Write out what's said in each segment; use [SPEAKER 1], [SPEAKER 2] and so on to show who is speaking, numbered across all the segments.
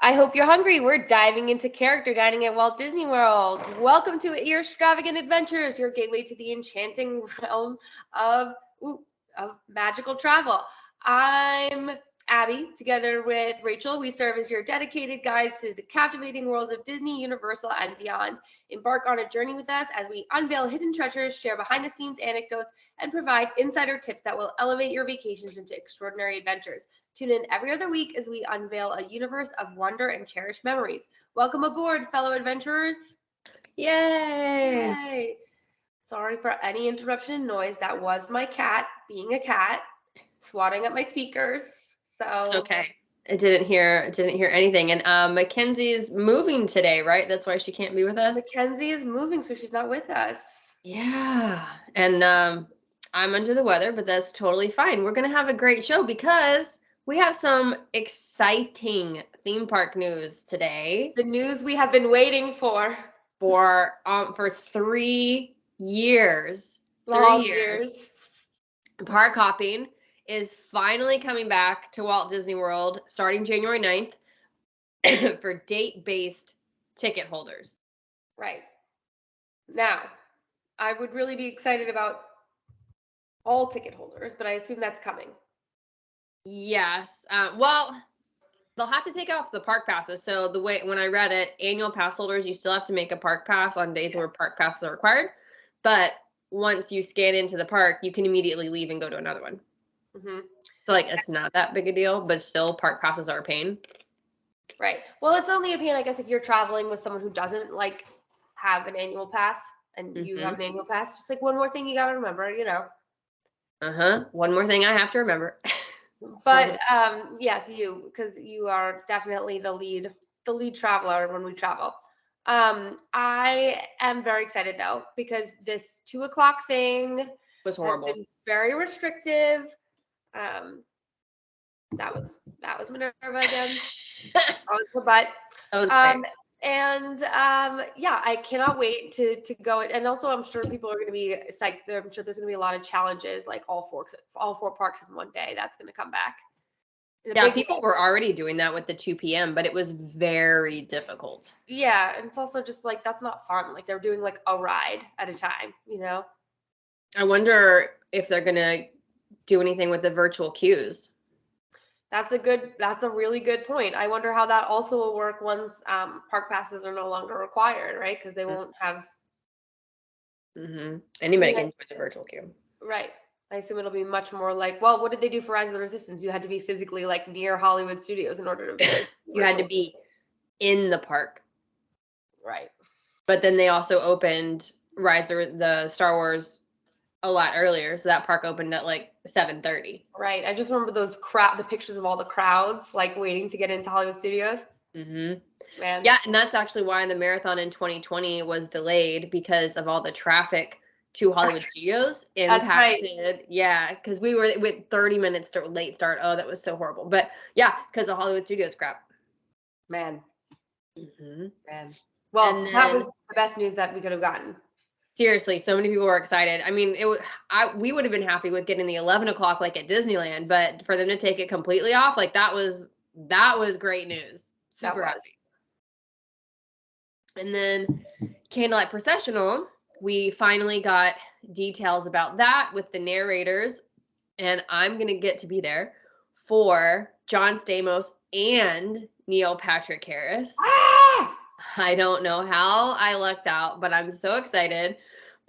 [SPEAKER 1] I hope you're hungry. We're diving into character dining at Walt Disney World. Welcome to Earstravagent Adventures, your gateway to the enchanting realm of, of magical travel. I'm Abby, together with Rachael. We serve as your dedicated guides to the captivating worlds of Disney, Universal, and beyond. Embark on a journey with us as we unveil hidden treasures, share behind-the-scenes anecdotes, and provide insider tips that will elevate your vacations into extraordinary adventures. Tune in every other week as we unveil a universe of wonder and cherished memories. Welcome aboard, fellow adventurers.
[SPEAKER 2] Yay!
[SPEAKER 1] Yay! Sorry for any interruption and noise. That was my cat being a cat, swatting at my speakers. So
[SPEAKER 2] It's okay. It didn't hear anything. And Mackenzie's moving today, right? That's why she can't be with us.
[SPEAKER 1] Mackenzie is moving, so she's not with us.
[SPEAKER 2] Yeah. And I'm under the weather, but that's totally fine. We're gonna have a great show because we have some exciting theme park news today.
[SPEAKER 1] The news we have been waiting for.
[SPEAKER 2] For 3 years.
[SPEAKER 1] Long years.
[SPEAKER 2] Park hopping is finally coming back to Walt Disney World starting January 9th for date-based ticket holders.
[SPEAKER 1] Right. Now, I would really be excited about all ticket holders, but I assume that's coming.
[SPEAKER 2] Yes. Well, they'll have to take off the park passes. So when I read it, annual pass holders, you still have to make a park pass on days where park passes are required. But once you scan into the park, you can immediately leave and go to another one.
[SPEAKER 1] Mm-hmm.
[SPEAKER 2] So it's not that big a deal, but still park passes are a pain.
[SPEAKER 1] Right. Well, it's only a pain, I guess, if you're traveling with someone who doesn't have an annual pass and you have an annual pass. Just one more thing you got to remember,
[SPEAKER 2] One more thing I have to remember.
[SPEAKER 1] But yes, because you are definitely the lead traveler when we travel. I am very excited though, because this 2:00 thing
[SPEAKER 2] was horrible.
[SPEAKER 1] has been very restrictive. That was Minerva again. That was her butt.
[SPEAKER 2] That was great.
[SPEAKER 1] And yeah, I cannot wait to go. And also, I'm sure people are going to be psyched. I'm sure there's going to be a lot of challenges, like all four parks in one day. That's going to come back.
[SPEAKER 2] Yeah, people were already doing that with the 2 p.m., but it was very difficult.
[SPEAKER 1] Yeah, and it's also just that's not fun. They're doing a ride at a time,
[SPEAKER 2] I wonder if they're going to do anything with the virtual queues.
[SPEAKER 1] That's a really good point. I wonder how that also will work once park passes are no longer required, right? Because they won't have.
[SPEAKER 2] Anybody can do the virtual queue.
[SPEAKER 1] Right. I assume it'll be much more well, what did they do for Rise of the Resistance? You had to be physically near Hollywood Studios in order to.
[SPEAKER 2] You had to be in the park.
[SPEAKER 1] Right.
[SPEAKER 2] But then they also opened the Star Wars a lot earlier, so that park opened at 7:30.
[SPEAKER 1] Right. I just remember the pictures of all the crowds waiting to get into Hollywood Studios.
[SPEAKER 2] Man.
[SPEAKER 1] Yeah,
[SPEAKER 2] and that's actually why the marathon in 2020 was delayed, because of all the traffic to Hollywood Studios impacted.
[SPEAKER 1] Right.
[SPEAKER 2] Yeah, because we were with 30 minutes to late start. Oh, that was so horrible. But yeah, because of Hollywood Studios crap.
[SPEAKER 1] Man. Man. Well, that was the best news that we could have gotten.
[SPEAKER 2] Seriously, so many people were excited. I mean, we would have been happy with getting the 11 o'clock at Disneyland, but for them to take it completely off, that was great news. Super happy. And then Candlelight Processional, we finally got details about that with the narrators, and I'm going to get to be there for John Stamos and Neil Patrick Harris.
[SPEAKER 1] Ah!
[SPEAKER 2] I don't know how I lucked out, but I'm so excited.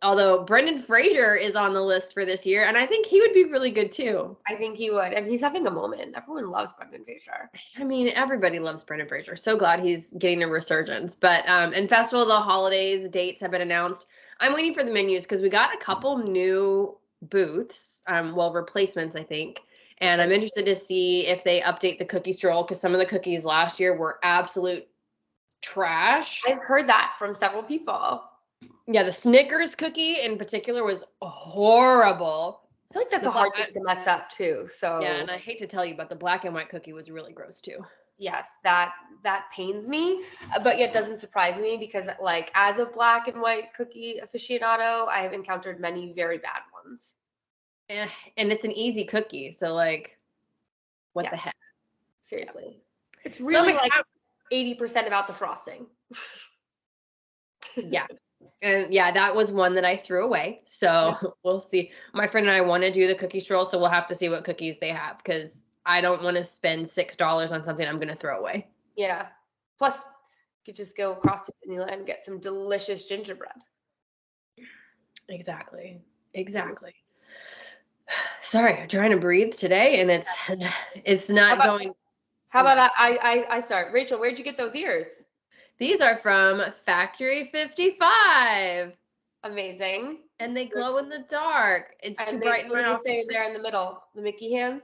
[SPEAKER 2] Although Brendan Fraser is on the list for this year, and I think he would be really good too.
[SPEAKER 1] I think he would, and he's having a moment. Everyone loves Brendan Fraser.
[SPEAKER 2] I mean, everybody loves Brendan Fraser. So glad he's getting a resurgence. But and Festival of the Holidays dates have been announced. I'm waiting for the menus because we got a couple new booths, replacements, I think. And I'm interested to see if they update the cookie stroll, because some of the cookies last year were absolute trash.
[SPEAKER 1] I've heard that from several people.
[SPEAKER 2] Yeah, the Snickers cookie in particular was horrible.
[SPEAKER 1] I feel that's a hard thing to mess up too. So
[SPEAKER 2] yeah, and I hate to tell you, but the black and white cookie was really gross too.
[SPEAKER 1] Yes, that pains me, but yet doesn't surprise me, because as a black and white cookie aficionado, I have encountered many very bad ones.
[SPEAKER 2] And it's an easy cookie, so what the heck?
[SPEAKER 1] Seriously, it's really 80% about the frosting.
[SPEAKER 2] Yeah. And yeah, that was one that I threw away. So we'll see. My friend and I want to do the cookie stroll, so we'll have to see what cookies they have because I don't want to spend $6 on something I'm going to throw away.
[SPEAKER 1] Yeah. Plus, you could just go across to Disneyland and get some delicious gingerbread.
[SPEAKER 2] Exactly. Sorry, I'm trying to breathe today, and it's not going.
[SPEAKER 1] How about I start? Rachel, where'd you get those ears?
[SPEAKER 2] These are from Factory 55.
[SPEAKER 1] Amazing.
[SPEAKER 2] And they glow in the dark. It's too bright in my office.
[SPEAKER 1] What do you say there in the middle? The Mickey hands?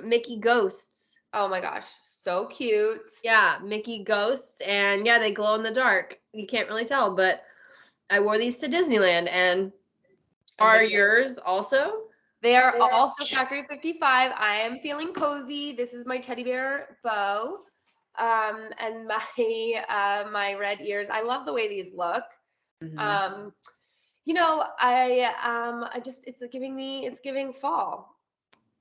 [SPEAKER 2] Mickey ghosts.
[SPEAKER 1] Oh my gosh, so cute.
[SPEAKER 2] Yeah, Mickey ghosts, and yeah, they glow in the dark. You can't really tell, but I wore these to Disneyland, and are yours also?
[SPEAKER 1] They are also Factory 55. I am feeling cozy. This is my teddy bear bow, and my red ears. I love the way these look.
[SPEAKER 2] Mm-hmm.
[SPEAKER 1] You know, I just it's giving fall.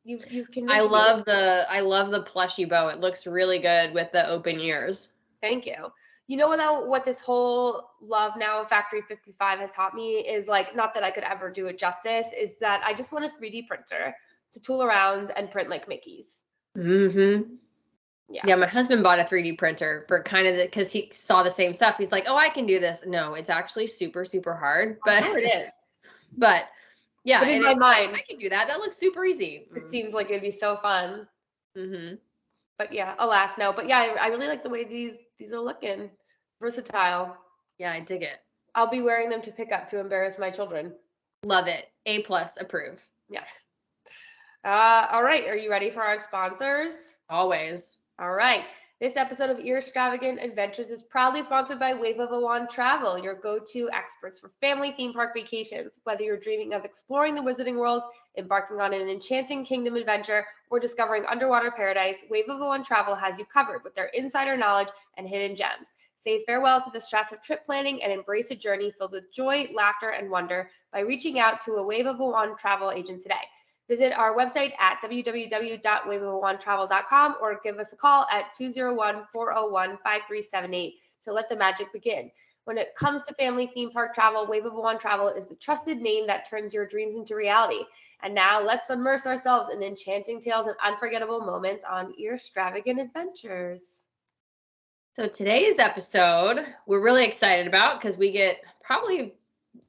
[SPEAKER 1] You've convinced me.
[SPEAKER 2] I love the plushy bow. It looks really good with the open ears.
[SPEAKER 1] Thank you. You know what this whole love now of Factory 55 has taught me is, like, not that I could ever do it justice, is that I just want a 3D printer to tool around and print like Mickey's.
[SPEAKER 2] Mm-hmm. Yeah, my husband bought a 3D printer for kind of because he saw the same stuff. He's like, oh, I can do this. No, it's actually super, super hard. But
[SPEAKER 1] I'm sure it is.
[SPEAKER 2] But yeah,
[SPEAKER 1] but in my mind,
[SPEAKER 2] I can do that. That looks super easy.
[SPEAKER 1] It seems like it'd be so fun.
[SPEAKER 2] Mm-hmm.
[SPEAKER 1] But yeah, alas, no. But yeah, I really like the way these are looking. Versatile.
[SPEAKER 2] Yeah, I dig it.
[SPEAKER 1] I'll be wearing them to pick up to embarrass my children.
[SPEAKER 2] Love it. A+ approve.
[SPEAKER 1] Yes. All right. Are you ready for our sponsors?
[SPEAKER 2] Always.
[SPEAKER 1] All right. This episode of Earstravagent Adventures is proudly sponsored by Wave of a Wand Travel, your go-to experts for family theme park vacations. Whether you're dreaming of exploring the Wizarding World, embarking on an enchanting kingdom adventure, or discovering underwater paradise, Wave of a Wand Travel has you covered with their insider knowledge and hidden gems. Say farewell to the stress of trip planning and embrace a journey filled with joy, laughter, and wonder by reaching out to a Wave of a Wand travel agent today. Visit our website at www.waveofawandtravel.com or give us a call at 201-401-5378 to let the magic begin. When it comes to family theme park travel, Wave of a Wand Travel is the trusted name that turns your dreams into reality. And now let's immerse ourselves in enchanting tales and unforgettable moments on Earstravagant Adventures.
[SPEAKER 2] So today's episode, we're really excited about because we get probably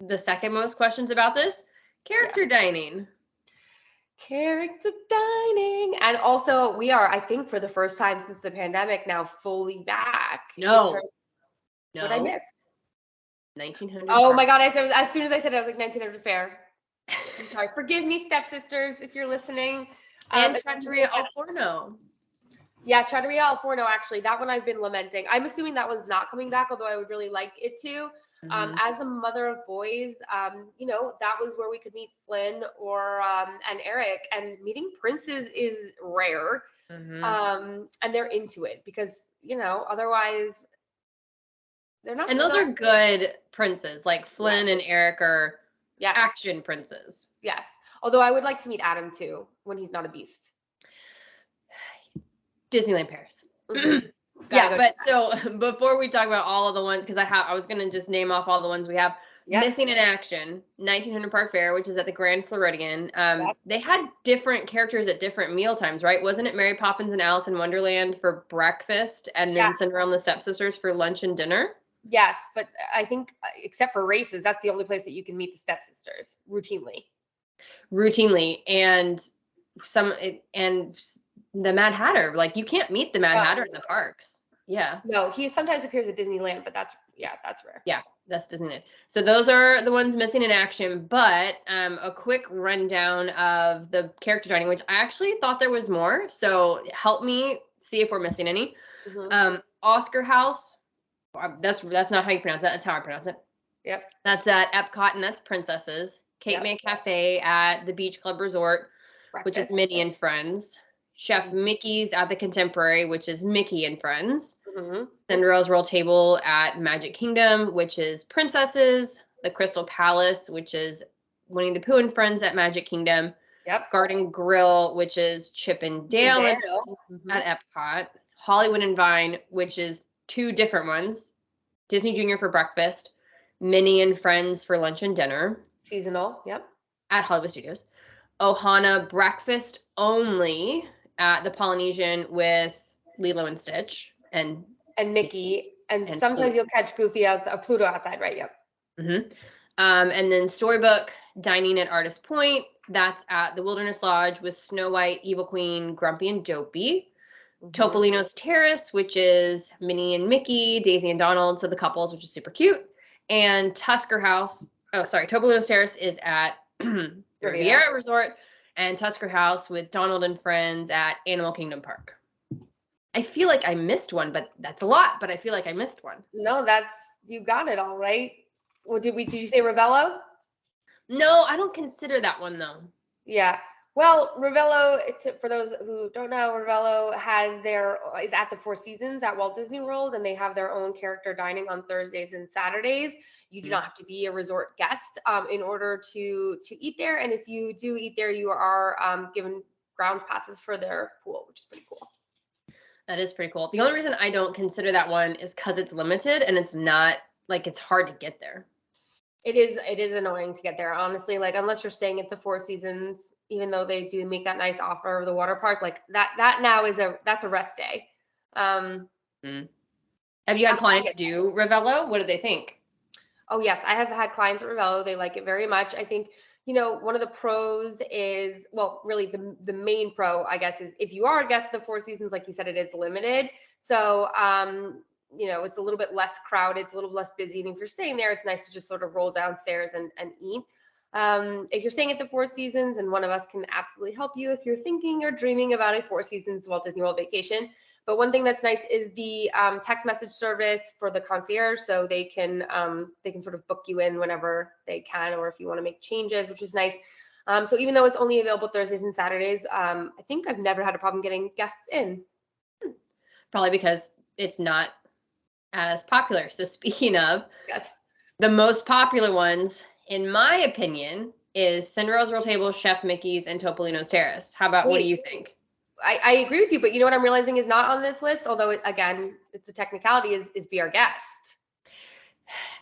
[SPEAKER 2] the second most questions about this, character dining.
[SPEAKER 1] Character dining. And also we are, I think, for the first time since the pandemic now, fully back.
[SPEAKER 2] No.
[SPEAKER 1] What I missed?
[SPEAKER 2] 1900.
[SPEAKER 1] Oh my God. I said, as soon as I said it, I was like 1900 Fair. I'm sorry. Forgive me, stepsisters, if you're listening.
[SPEAKER 2] And Trattoria al Forno.
[SPEAKER 1] Yeah, Trattoria al Forno, actually. That one I've been lamenting. I'm assuming that one's not coming back, although I would really like it to. As a mother of boys, you know, that was where we could meet Flynn or and Eric, and meeting princes is rare. And they're into it because, you know, otherwise they're not.
[SPEAKER 2] And those are good princes, like Flynn and Eric are action princes.
[SPEAKER 1] Yes. Although I would like to meet Adam too when he's not a beast.
[SPEAKER 2] Disneyland Paris. Yeah, but so before we talk about all of the ones, because I was going to just name off all the ones we have. Missing in Action, 1900 Park Fair, which is at the Grand Floridian. They had different characters at different meal times, right? Wasn't it Mary Poppins and Alice in Wonderland for breakfast, and then Cinderella and the Stepsisters for lunch and dinner?
[SPEAKER 1] Yes, but I think except for races, that's the only place that you can meet the stepsisters routinely.
[SPEAKER 2] And the Mad Hatter, like you can't meet the Mad Hatter in the parks. Yeah.
[SPEAKER 1] No, he sometimes appears at Disneyland, but that's rare.
[SPEAKER 2] Yeah, that's Disneyland. So those are the ones missing in action. But a quick rundown of the character dining, which I actually thought there was more. So help me see if we're missing any. Oscar House. That's not how you pronounce it. That's how I pronounce it.
[SPEAKER 1] Yep.
[SPEAKER 2] That's at Epcot, and that's Princesses. Cape May Cafe at the Beach Club Resort, which is Minnie and Friends. Chef Mickey's at the Contemporary, which is Mickey and Friends. Cinderella's Royal Table at Magic Kingdom, which is Princesses. The Crystal Palace, which is Winnie the Pooh and Friends at Magic Kingdom. Garden Grill, which is Chip and Dale at Epcot. Hollywood and Vine, which is 2 different ones. Disney Junior for breakfast, Minnie and Friends for lunch and dinner.
[SPEAKER 1] Seasonal, yep.
[SPEAKER 2] At Hollywood Studios. Ohana breakfast only at the Polynesian with Lilo and Stitch and
[SPEAKER 1] Mickey. And sometimes
[SPEAKER 2] Pluto.
[SPEAKER 1] you'll catch Goofy outside, Pluto outside, right? Yep.
[SPEAKER 2] Mm-hmm. And then Storybook dining at Artist Point. That's at the Wilderness Lodge with Snow White, Evil Queen, Grumpy, and Dopey. Mm-hmm. Topolino's Terrace, which is Minnie and Mickey, Daisy and Donald, so the couples, which is super cute. And Tusker House. Oh, sorry. Topolino's Terrace is at the Riviera Resort, and Tusker House with Donald and Friends at Animal Kingdom Park. I feel like I missed one, but that's a lot. But I feel like I missed one.
[SPEAKER 1] No, you got it all right. Well, did you say Ravello?
[SPEAKER 2] No, I don't consider that one though.
[SPEAKER 1] Yeah. Well, Ravello, for those who don't know, Ravello is at the Four Seasons at Walt Disney World, and they have their own character dining on Thursdays and Saturdays. You do not have to be a resort guest in order to eat there, and if you do eat there, you are given grounds passes for their pool, which is pretty cool.
[SPEAKER 2] That is pretty cool. The only reason I don't consider that one is because it's limited, and it's not like it's hard to get there.
[SPEAKER 1] It is annoying to get there, honestly. Like, unless you're staying at the Four Seasons, even though they do make that nice offer of the water park, like that now that's a rest day.
[SPEAKER 2] Have you had clients do Ravello? What do they think?
[SPEAKER 1] Oh yes, I have had clients at Ravello. They like it very much. I think, one of the pros is, well, really the main pro, I guess, is if you are a guest of the Four Seasons, like you said, it is limited. So it's a little bit less crowded, it's a little less busy. And if you're staying there, it's nice to just sort of roll downstairs and eat. If you're staying at the Four Seasons, and one of us can absolutely help you if you're thinking or dreaming about a Four Seasons Walt Disney World vacation. But one thing that's nice is the text message service for the concierge, so they can sort of book you in whenever they can, or if you want to make changes, which is nice. So even though it's only available Thursdays and Saturdays, I think I've never had a problem getting guests in.
[SPEAKER 2] Probably because it's not as popular. So speaking of,
[SPEAKER 1] yes,
[SPEAKER 2] the most popular ones, in my opinion, is Cinderella's Royal Table, Chef Mickey's, and Topolino's Terrace. How about, what do you think?
[SPEAKER 1] I agree with you, but you know what I'm realizing is not on this list, although it's a technicality, is Be Our Guest.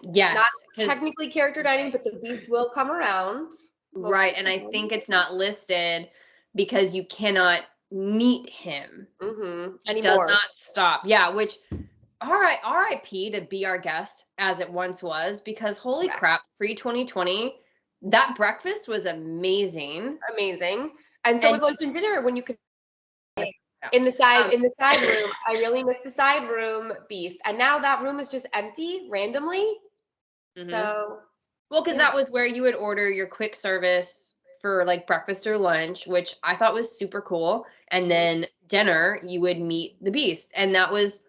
[SPEAKER 2] Yes.
[SPEAKER 1] Not technically character dining, but the Beast will come around.
[SPEAKER 2] Right, and I think it's not listed because you cannot meet him. He does not stop. Yeah, which RIP to Be Our Guest as it once was, because holy crap, pre-2020, that breakfast was amazing.
[SPEAKER 1] And so was lunch and dinner when you could in the side room. I really miss the side room Beast. And now that room is just empty randomly. So because
[SPEAKER 2] that was where you would order your quick service for like breakfast or lunch, which I thought was super cool. And then dinner, you would meet the Beast. And that was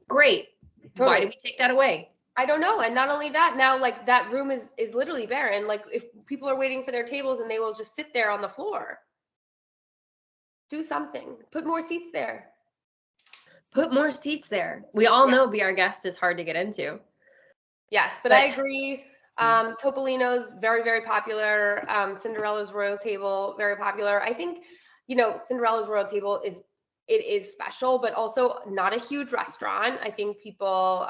[SPEAKER 2] great. Totally. Why did we take that away?
[SPEAKER 1] I don't know. And not only that, now like that room is literally barren. Like if people are waiting for their tables, and they will just sit there on the floor. Do something. Put more seats there.
[SPEAKER 2] We all know Be Our Guest is hard to get into.
[SPEAKER 1] Yes, but I agree. Topolino's very, very popular. Cinderella's Royal Table, very popular. I think, Cinderella's Royal Table is special, but also not a huge restaurant. I think people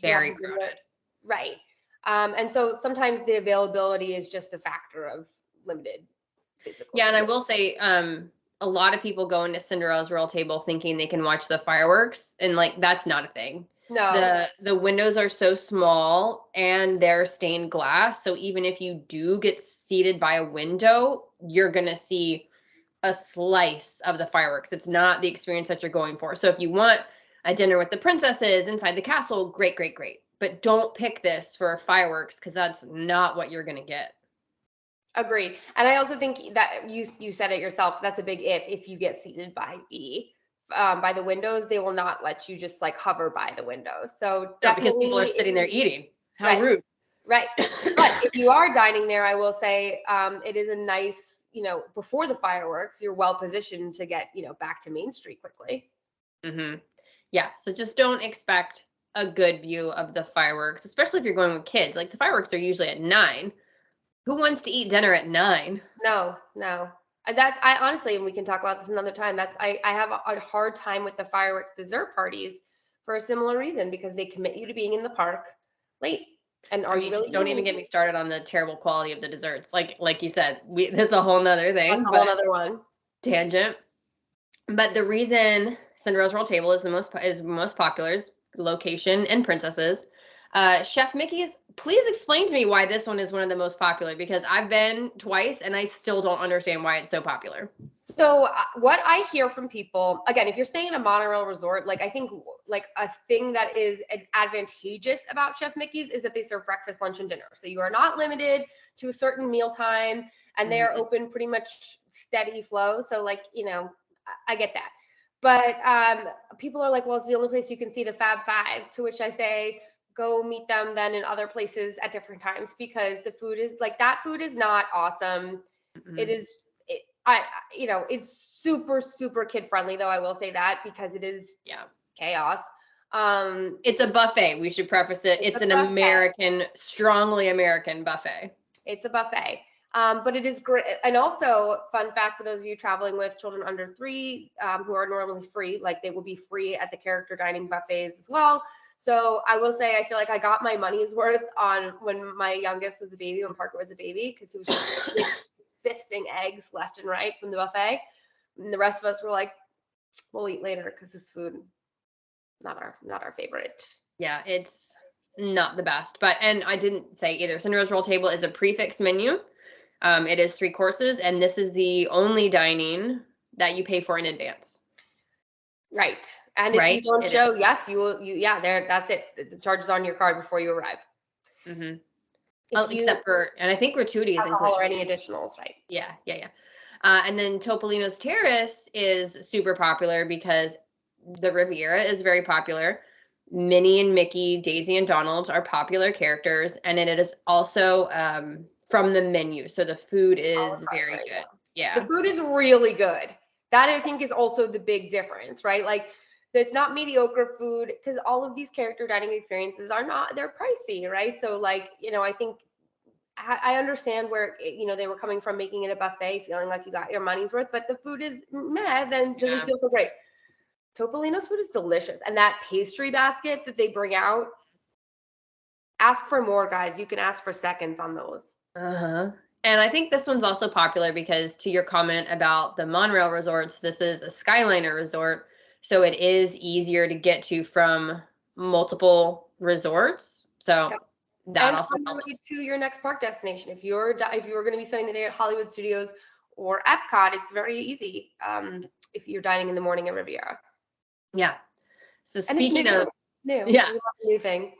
[SPEAKER 2] very crowded.
[SPEAKER 1] Right. And so sometimes the availability is just a factor of limited physical.
[SPEAKER 2] Yeah, and I will say, a lot of people go into Cinderella's Royal Table thinking they can watch the fireworks, and like that's not a thing.
[SPEAKER 1] No.
[SPEAKER 2] The windows are so small, and they're stained glass, so even if you do get seated by a window, you're gonna see a slice of the fireworks. It's not the experience that you're going for. So if you want a dinner with the princesses inside the castle, great. But don't pick this for fireworks, because that's not what you're gonna get.
[SPEAKER 1] Agreed. And I also think that you said it yourself. That's a big if you get seated by the windows, they will not let you just like hover by the windows. So
[SPEAKER 2] because people are sitting there eating. How rude.
[SPEAKER 1] Right. But if you are dining there, I will say it is a nice, before the fireworks, you're well positioned to get, back to Main Street quickly.
[SPEAKER 2] Yeah. So just don't expect a good view of the fireworks, especially if you're going with kids. Like the fireworks are usually at 9. Who wants to eat dinner at 9?
[SPEAKER 1] No. I honestly, and we can talk about this another time. I have a hard time with the fireworks dessert parties for a similar reason, because they commit you to being in the park late. And
[SPEAKER 2] I
[SPEAKER 1] are you
[SPEAKER 2] mean,
[SPEAKER 1] really
[SPEAKER 2] don't even get me started on the terrible quality of the desserts. Like you said, that's a whole nother thing,
[SPEAKER 1] That's a whole
[SPEAKER 2] but
[SPEAKER 1] other one.
[SPEAKER 2] tangent. But the reason Cinderella's Royal Table is most popular is location and princesses. Chef Mickey's, please explain to me why this one is one of the most popular, because I've been twice and I still don't understand why it's so popular.
[SPEAKER 1] So what I hear from people, again, if you're staying in a monorail resort, like I think like a thing that is advantageous about Chef Mickey's is that they serve breakfast, lunch, and dinner. So you are not limited to a certain meal time, and they are open pretty much steady flow. So like, I get that. But people are like, well, it's the only place you can see the Fab Five, to which I say, go meet them then in other places at different times, because the food is like, that food is not awesome. It is, it's super, super kid friendly, though. I will say that, because it is chaos.
[SPEAKER 2] It's a buffet. We should preface it. It's an buffet. Strongly American buffet.
[SPEAKER 1] It's a buffet. But it is great. And also, fun fact for those of you traveling with children under 3, who are normally free, like they will be free at the character dining buffets as well. So I will say, I feel like I got my money's worth on when my youngest was a baby, when Parker was a baby, because he was just fisting eggs left and right from the buffet. And the rest of us were like, we'll eat later, because this food, not our favorite.
[SPEAKER 2] Yeah, it's not the best. And I didn't say either. Cinderella's Royal Table is a prefix menu. It is 3 courses, and this is the only dining that you pay for in advance.
[SPEAKER 1] Right. And if you don't show, yes, there, that's it. The charge is on your card before you arrive.
[SPEAKER 2] Mm-hmm. Well, except for, and I think gratuities
[SPEAKER 1] alcohol or any additionals, right?
[SPEAKER 2] Yeah. And then Topolino's Terrace is super popular because the Riviera is very popular. Minnie and Mickey, Daisy and Donald are popular characters, and it is also from the menu, so the food is very good. Yeah,
[SPEAKER 1] the food is really good. That, I think, is also the big difference, right? Like, it's not mediocre food, because all of these character dining experiences they're pricey, right? So like, I think I understand where they were coming from, making it a buffet, feeling like you got your money's worth, but the food is meh, then doesn't feel so great. Topolino's food is delicious, and that pastry basket that they bring out, ask for more, guys. You can ask for seconds on those.
[SPEAKER 2] And I think this one's also popular because, to your comment about the monorail resorts, this is a Skyliner resort, so it is easier to get to from multiple resorts. So that also helps.
[SPEAKER 1] To your next park destination. If you're going to be spending the day at Hollywood Studios or Epcot, it's very easy. If you're dining in the morning at Riviera.
[SPEAKER 2] Yeah. So speaking of
[SPEAKER 1] new thing.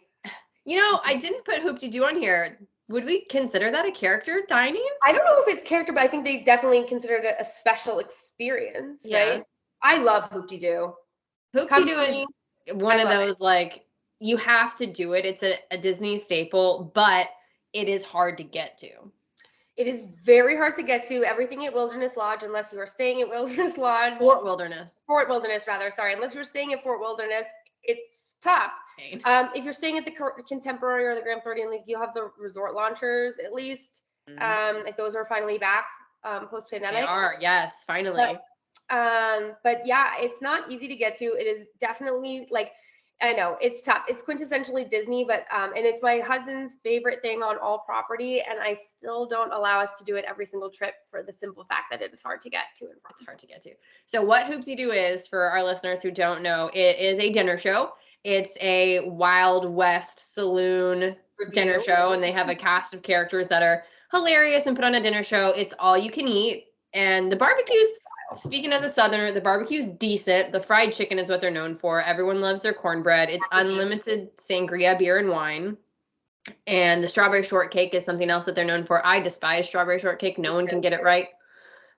[SPEAKER 2] I didn't put Hoop-Dee-Doo on here. Would we consider that a character dining?
[SPEAKER 1] I don't know if it's character, but I think they definitely considered it a special experience, right? I love Hoop-Dee-Doo.
[SPEAKER 2] Hoop-Dee-Doo is one of those, like, you have to do it. It's a Disney staple, but it is hard to get to.
[SPEAKER 1] It is very hard to get to. Everything at Wilderness Lodge, unless you are staying at Wilderness Lodge.
[SPEAKER 2] Fort Wilderness, rather.
[SPEAKER 1] Sorry. Unless you're staying at Fort Wilderness, it's tough. If you're staying at the Contemporary or the Grand Floridian, like, you have the resort launchers at least. Like, those are finally back post-pandemic.
[SPEAKER 2] They are, yes, finally.
[SPEAKER 1] But yeah, it's not easy to get to. It is definitely, like, I know it's tough. It's quintessentially Disney, but and it's my husband's favorite thing on all property, and I still don't allow us to do it every single trip for the simple fact that it is hard to get to and from.
[SPEAKER 2] It's hard to get to. So what Hoop-Dee-Doo is, for our listeners who don't know, it is a dinner show. It's a Wild West saloon dinner show, and they have a cast of characters that are hilarious and put on a dinner show. It's all you can eat, and the barbecues. Speaking as a Southerner, the barbecue's decent. The fried chicken is what they're known for. Everyone loves their cornbread. It's unlimited sangria, beer, and wine. And the strawberry shortcake is something else that they're known for. I despise strawberry shortcake. No one can get it right.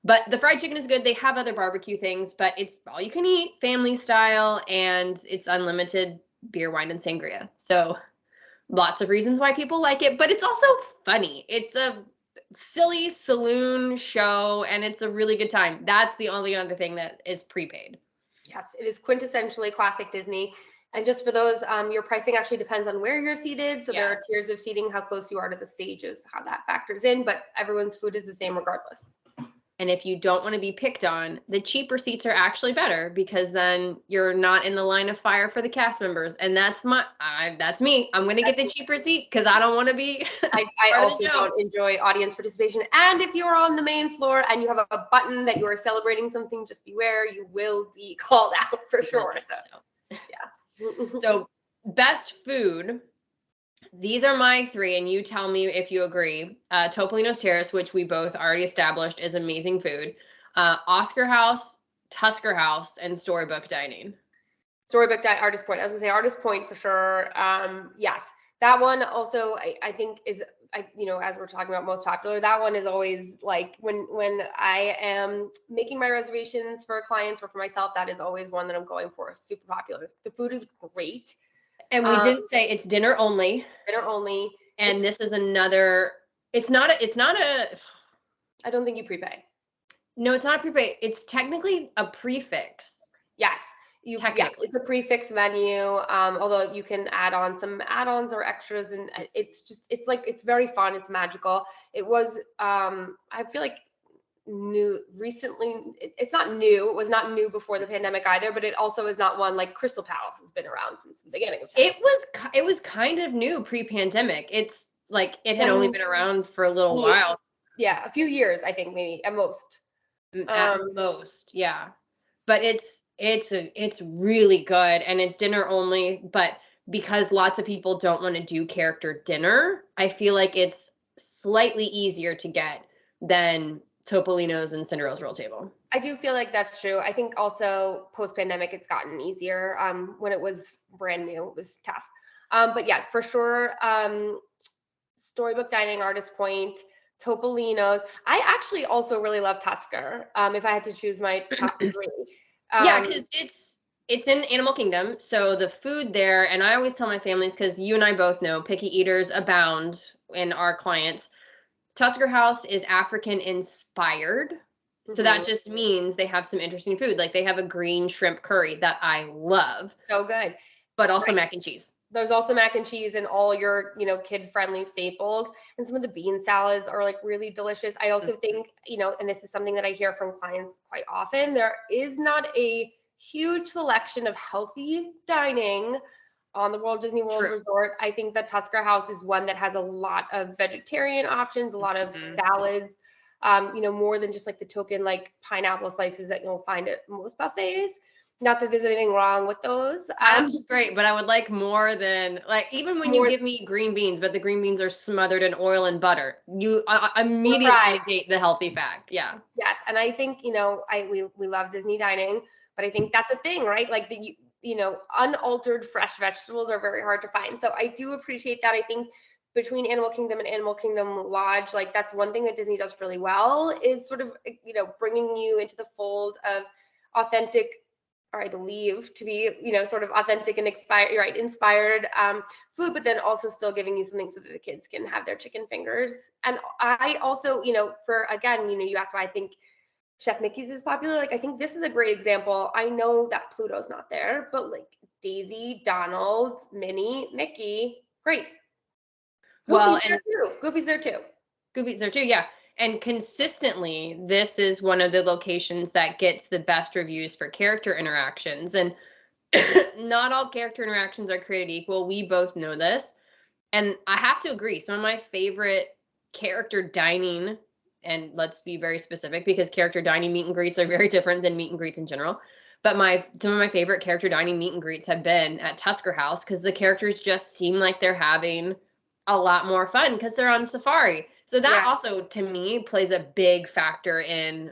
[SPEAKER 2] But the fried chicken is good. They have other barbecue things, but it's all you can eat, family style, and it's unlimited beer, wine, and sangria. So lots of reasons why people like it, but it's also funny. It's a silly saloon show, and it's a really good time. That's the only other thing that is prepaid.
[SPEAKER 1] Yes, it is quintessentially classic Disney. And just for those, your pricing actually depends on where you're seated. So there are tiers of seating, how close you are to the stages, how that factors in, but everyone's food is the same regardless.
[SPEAKER 2] And if you don't want to be picked on, the cheaper seats are actually better because then you're not in the line of fire for the cast members. And that's that's me. I'm going to get the cheaper seat because I don't want to be
[SPEAKER 1] I
[SPEAKER 2] part of
[SPEAKER 1] also
[SPEAKER 2] the show.
[SPEAKER 1] don't enjoy audience participation. And if you're on the main floor and you have a button that you are celebrating something, just beware, you will be called out for sure. So, yeah.
[SPEAKER 2] So, best food. These are my three, and you tell me if you agree. Topolino's Terrace, which we both already established is amazing food. Oscar House, Tusker House, and Storybook Dining.
[SPEAKER 1] Storybook Artist Point. I was gonna say Artist Point for sure. Yes, that one also I think is as we're talking about most popular. That one is always like when I am making my reservations for clients or for myself. That is always one that I'm going for. Super popular. The food is great.
[SPEAKER 2] And we did say it's dinner only.
[SPEAKER 1] Dinner only.
[SPEAKER 2] And this is another. It's not a.
[SPEAKER 1] I don't think you prepay.
[SPEAKER 2] No, it's not a prepay. It's technically a prefix.
[SPEAKER 1] Yes. Yes, it's a prefix menu. Although you can add on some add-ons or extras, and it's very fun. It's magical. It was I feel like new recently. It's not new. It was not new before the pandemic either, but it also is not one like Crystal Palace has been around since the beginning of time.
[SPEAKER 2] It was kind of new pre-pandemic. It's like it had only been around for a little while.
[SPEAKER 1] Yeah, a few years, I think, maybe at most.
[SPEAKER 2] At most, yeah. But it's really good, and it's dinner only. But because lots of people don't want to do character dinner, I feel like it's slightly easier to get than Topolino's and Cinderella's Royal Table.
[SPEAKER 1] I do feel like that's true. I think also post-pandemic, it's gotten easier. When it was brand new, it was tough. But yeah, for sure. Storybook Dining, Artist Point, Topolino's. I actually also really love Tusker. If I had to choose my top three.
[SPEAKER 2] Yeah, because it's in Animal Kingdom, so the food there, and I always tell my families, because you and I both know picky eaters abound in our clients. Tusker House is African inspired. So that just means they have some interesting food. Like they have a green shrimp curry that I love.
[SPEAKER 1] So good.
[SPEAKER 2] But also mac and cheese.
[SPEAKER 1] There's also mac and cheese and all your, kid-friendly staples. And some of the bean salads are like really delicious. I also think, and this is something that I hear from clients quite often, there is not a huge selection of healthy dining on the Walt Disney World Resort. I think that Tusker House is one that has a lot of vegetarian options, a lot of salads, more than just like the token like pineapple slices that you'll find at most buffets. Not that there's anything wrong with those.
[SPEAKER 2] Pineapple's great, but I would like more than even when you give me green beans, but the green beans are smothered in oil and butter. You immediately negate the healthy fact. Yeah.
[SPEAKER 1] Yes, and I think we love Disney dining, but I think that's a thing, right? Like the unaltered fresh vegetables are very hard to find. So I do appreciate that. I think between Animal Kingdom and Animal Kingdom Lodge, like that's one thing that Disney does really well is sort of bringing you into the fold of authentic, or I believe to be, sort of authentic and inspired food, but then also still giving you something so that the kids can have their chicken fingers. And I also, you asked why I think Chef Mickey's is popular. Like, I think this is a great example. I know that Pluto's not there, but like Daisy, Donald, Minnie, Mickey, great. Goofy's there too.
[SPEAKER 2] Goofy's there too, yeah. And consistently, this is one of the locations that gets the best reviews for character interactions. And not all character interactions are created equal. We both know this. And I have to agree, some of my favorite character dining, and let's be very specific because character dining meet and greets are very different than meet and greets in general. But some of my favorite character dining meet and greets have been at Tusker House because the characters just seem like they're having a lot more fun because they're on safari. So that also, to me, plays a big factor in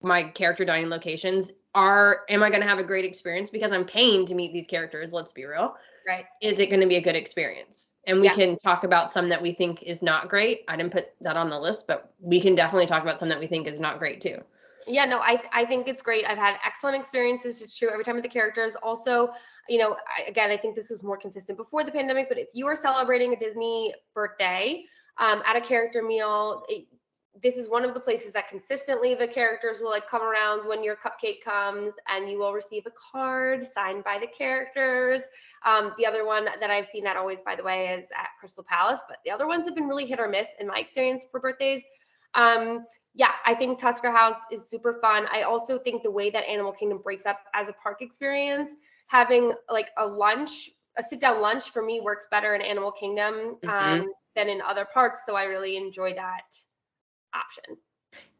[SPEAKER 2] my character dining locations. Am I going to have a great experience because I'm paying to meet these characters? Let's be real.
[SPEAKER 1] Right.
[SPEAKER 2] Is it going to be a good experience? And we can talk about some that we think is not great. I didn't put that on the list, but we can definitely talk about some that we think is not great too.
[SPEAKER 1] Yeah, no, I think it's great. I've had excellent experiences. It's true every time with the characters. Also, I think this was more consistent before the pandemic, but if you are celebrating a Disney birthday at a character meal, this is one of the places that consistently the characters will like come around when your cupcake comes and you will receive a card signed by the characters. The other one that I've seen that always, by the way, is at Crystal Palace, but the other ones have been really hit or miss in my experience for birthdays. Yeah, I think Tusker House is super fun. I also think the way that Animal Kingdom breaks up as a park experience, having like a sit down lunch for me works better in Animal Kingdom than in other parks. So I really enjoy that option.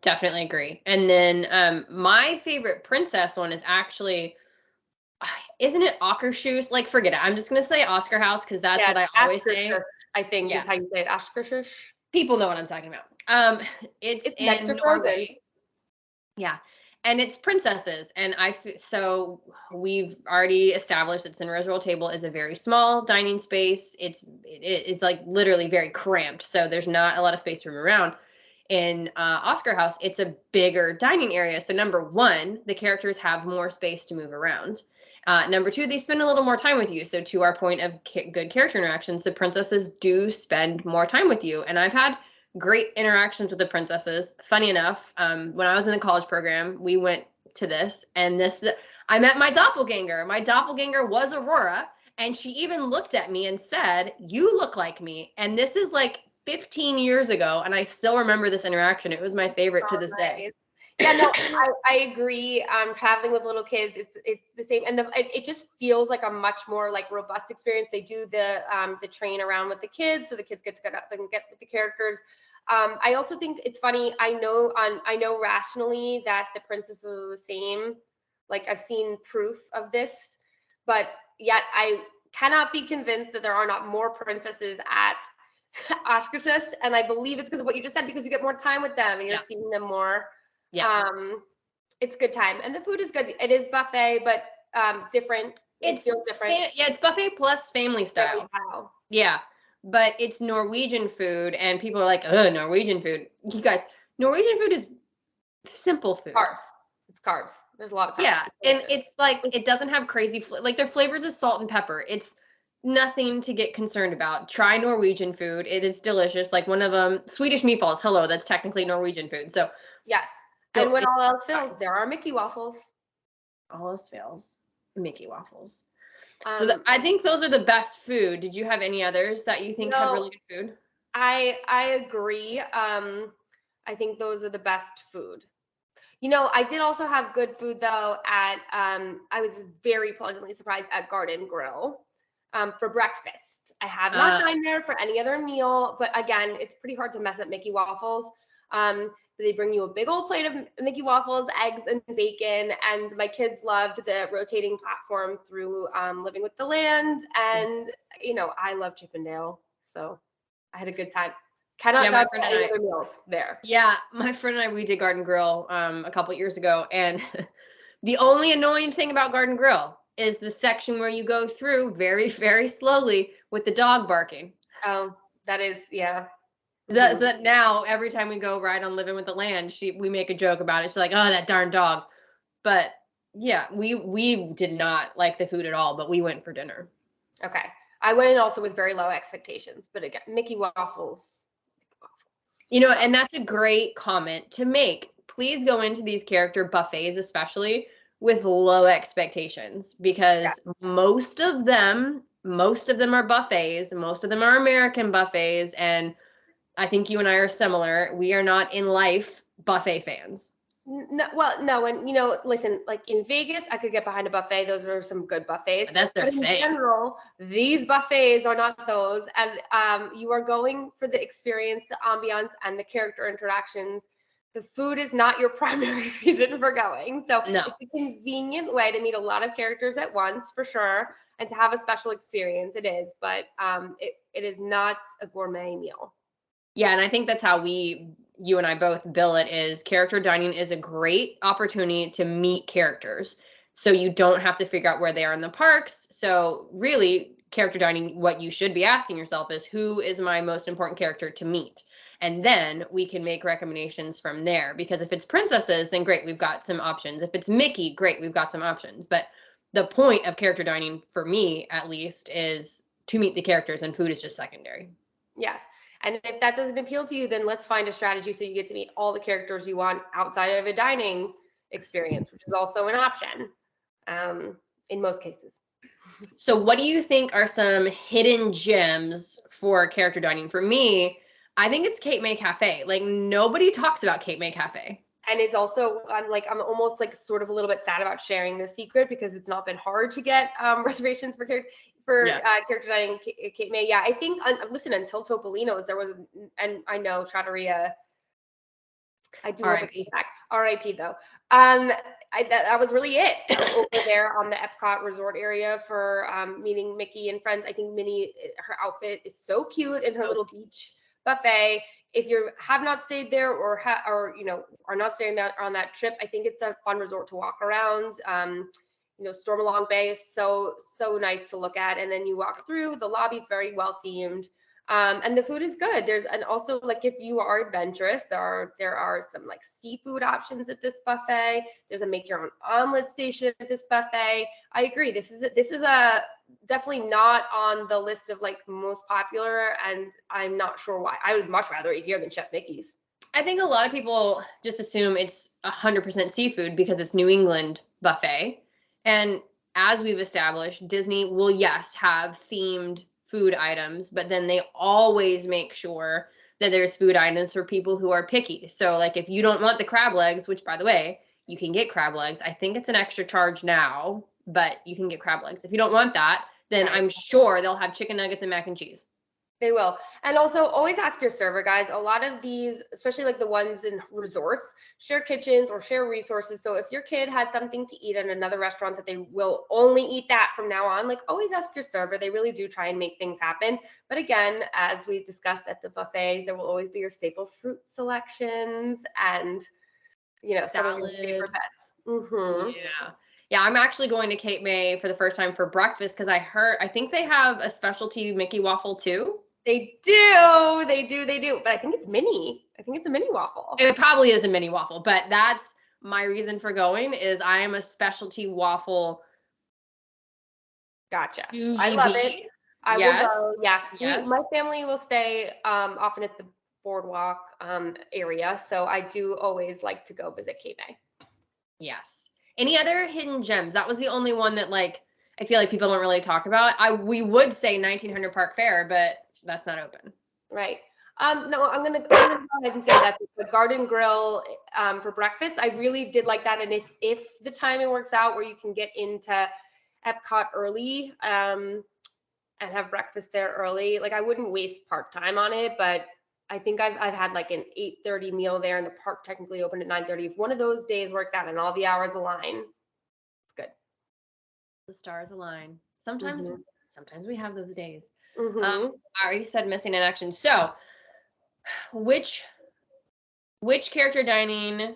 [SPEAKER 2] Definitely agree. And then my favorite princess one is actually, isn't it Akershus? Like, forget it. I'm just gonna say Oscar House because that's
[SPEAKER 1] Yeah,
[SPEAKER 2] what I always say.
[SPEAKER 1] I think
[SPEAKER 2] Yeah,
[SPEAKER 1] is how you say it. Ashkershush.
[SPEAKER 2] people know what I'm talking about. It's
[SPEAKER 1] It's next
[SPEAKER 2] in
[SPEAKER 1] to Frozen.
[SPEAKER 2] Norway. Yeah, and it's princesses, and so we've already established that Cinderella's Royal Table is a very small dining space. It's like literally very cramped, so there's not a lot of space to move around. In Oscar House, it's a bigger dining area. So number one, the characters have more space to move around. Number two, they spend a little more time with you. So to our point of good character interactions, the princesses do spend more time with you, and I've had great interactions with the princesses. Funny enough, when I was in the college program, we went to this, and I met my doppelganger. My doppelganger was Aurora, and she even looked at me and said, "You look like me." And this is like 15 years ago, and I still remember this interaction. It was my favorite to this day.
[SPEAKER 1] Yeah, no, I agree. Traveling with little kids, it's the same, and it just feels like a much more like robust experience. They do the train around with the kids, so the kids get to get up and get with the characters. I also think it's funny. I know rationally that the princesses are the same. Like I've seen proof of this, but yet I cannot be convinced that there are not more princesses at Oshkosh, and I believe it's because of what you just said, because you get more time with them and you're seeing them more.
[SPEAKER 2] Yeah.
[SPEAKER 1] It's good time, and the food is good. It is buffet, but different. It feels different.
[SPEAKER 2] Yeah, it's buffet plus family style.
[SPEAKER 1] Family style.
[SPEAKER 2] Yeah, but it's Norwegian food, and people are like, "Ugh, Norwegian food." You guys, Norwegian food is simple food.
[SPEAKER 1] Carbs. It's carbs. There's a lot of carbs.
[SPEAKER 2] Yeah, and it's like it doesn't have crazy like their flavors is salt and pepper. It's nothing to get concerned about. Try Norwegian food. It is delicious. Like one of them, Swedish meatballs. Hello, that's technically Norwegian food. So
[SPEAKER 1] yes, and when all else fails, there are Mickey waffles.
[SPEAKER 2] All else fails, Mickey waffles. So I think those are the best food. Did you have any others that you think have really good food?
[SPEAKER 1] I agree. I think those are the best food. You know, I did also have good food though at I was very pleasantly surprised at Garden Grill for breakfast. I have not dined there for any other meal, but again, it's pretty hard to mess up Mickey waffles. They bring you a big old plate of Mickey waffles, eggs, and bacon. And my kids loved the rotating platform through Living with the Land. And, you know, I love Chippendale. So I had a good time. Cannot not get any other meals there.
[SPEAKER 2] Yeah, my friend and I, we did Garden Grill a couple years ago. And the only annoying thing about Garden Grill is the section where you go through very, very slowly with the dog barking.
[SPEAKER 1] Oh, that is, yeah.
[SPEAKER 2] That now every time we go ride on Living with the Land, we make a joke about it. She's like, "Oh, that darn dog." But yeah, we did not like the food at all, but we went for dinner.
[SPEAKER 1] Okay. I went in also with very low expectations, but again, Mickey waffles.
[SPEAKER 2] You know, and that's a great comment to make. Please go into these character buffets, especially with low expectations, because most of them are buffets. Most of them are American buffets, and I think you and I are similar. We are not in life buffet fans.
[SPEAKER 1] No, and you know, listen, like in Vegas, I could get behind a buffet. Those are some good buffets.
[SPEAKER 2] But that's their
[SPEAKER 1] but
[SPEAKER 2] thing.
[SPEAKER 1] In general, these buffets are not those, and you are going for the experience, the ambiance, and the character interactions. The food is not your primary reason for going. So it's a convenient way to meet a lot of characters at once, for sure, and to have a special experience. It is, but it is not a gourmet meal.
[SPEAKER 2] Yeah, and I think that's how you and I both bill it, is character dining is a great opportunity to meet characters. So you don't have to figure out where they are in the parks. So really, character dining, what you should be asking yourself is, who is my most important character to meet? And then we can make recommendations from there. Because if it's princesses, then great, we've got some options. If it's Mickey, great, we've got some options. But the point of character dining, for me at least, is to meet the characters, and food is just secondary.
[SPEAKER 1] Yes. And if that doesn't appeal to you, then let's find a strategy so you get to meet all the characters you want outside of a dining experience, which is also an option in most cases.
[SPEAKER 2] So what do you think are some hidden gems for character dining? For me, I think it's Cape May Cafe. Like nobody talks about Cape May Cafe.
[SPEAKER 1] And it's also, I'm almost like sort of a little bit sad about sharing this secret because it's not been hard to get reservations for character dining at Cape May. Yeah, I think, listen, until Topolino's, there was, and I know Trattoria, I do hope it comes back. R.I.P. though. That was really it over there on the Epcot resort area for meeting Mickey and friends. I think Minnie, her outfit is so cute in her little beach buffet. If you have not stayed there or are not staying on that trip, I think it's a fun resort to walk around. Stormalong Bay is so nice to look at, and then you walk through. The lobby's very well themed. And the food is good. And also like if you are adventurous, there are some like seafood options at this buffet. There's a make your own omelet station at this buffet. I agree. This is a definitely not on the list of like most popular, and I'm not sure why. I would much rather eat here than Chef Mickey's.
[SPEAKER 2] I think a lot of people just assume it's 100% seafood because it's New England buffet. And as we've established, Disney will, yes, have themed food items, but then they always make sure that there's food items for people who are picky. So like if you don't want the crab legs, which by the way, you can get crab legs. I think it's an extra charge now, but you can get crab legs. If you don't want that, then I'm sure they'll have chicken nuggets and mac and cheese.
[SPEAKER 1] They will. And also always ask your server, guys. A lot of these, especially like the ones in resorts, share kitchens or share resources. So if your kid had something to eat at another restaurant that they will only eat that from now on, like always ask your server. They really do try and make things happen. But again, as we discussed at the buffets, there will always be your staple fruit selections and, some of your favorite bets. Mm-hmm.
[SPEAKER 2] Yeah, I'm actually going to Cape May for the first time for breakfast because I think they have a specialty Mickey waffle too.
[SPEAKER 1] They do. But I think it's mini. I think it's a mini waffle.
[SPEAKER 2] It probably is a mini waffle, but that's my reason for going is I am a specialty waffle.
[SPEAKER 1] Gotcha. I love it. I will go. Yeah.
[SPEAKER 2] Yes.
[SPEAKER 1] My family will stay often at the boardwalk area. So I do always like to go visit Cape May.
[SPEAKER 2] Yes. Any other hidden gems? That was the only one that like I feel like people don't really talk about. We would say 1900 Park Fair, but that's not open.
[SPEAKER 1] Right. No, I'm gonna go ahead and say that the Garden Grill for breakfast, I really did like that. And if the timing works out where you can get into Epcot early and have breakfast there early, like I wouldn't waste park time on it. But I think I've had like an 8:30 meal there, and the park technically opened at 9:30. If one of those days works out and all the hours align, it's good.
[SPEAKER 2] The stars align. Sometimes we have those days.
[SPEAKER 1] Mm-hmm.
[SPEAKER 2] I already said missing in action. So, which character dining,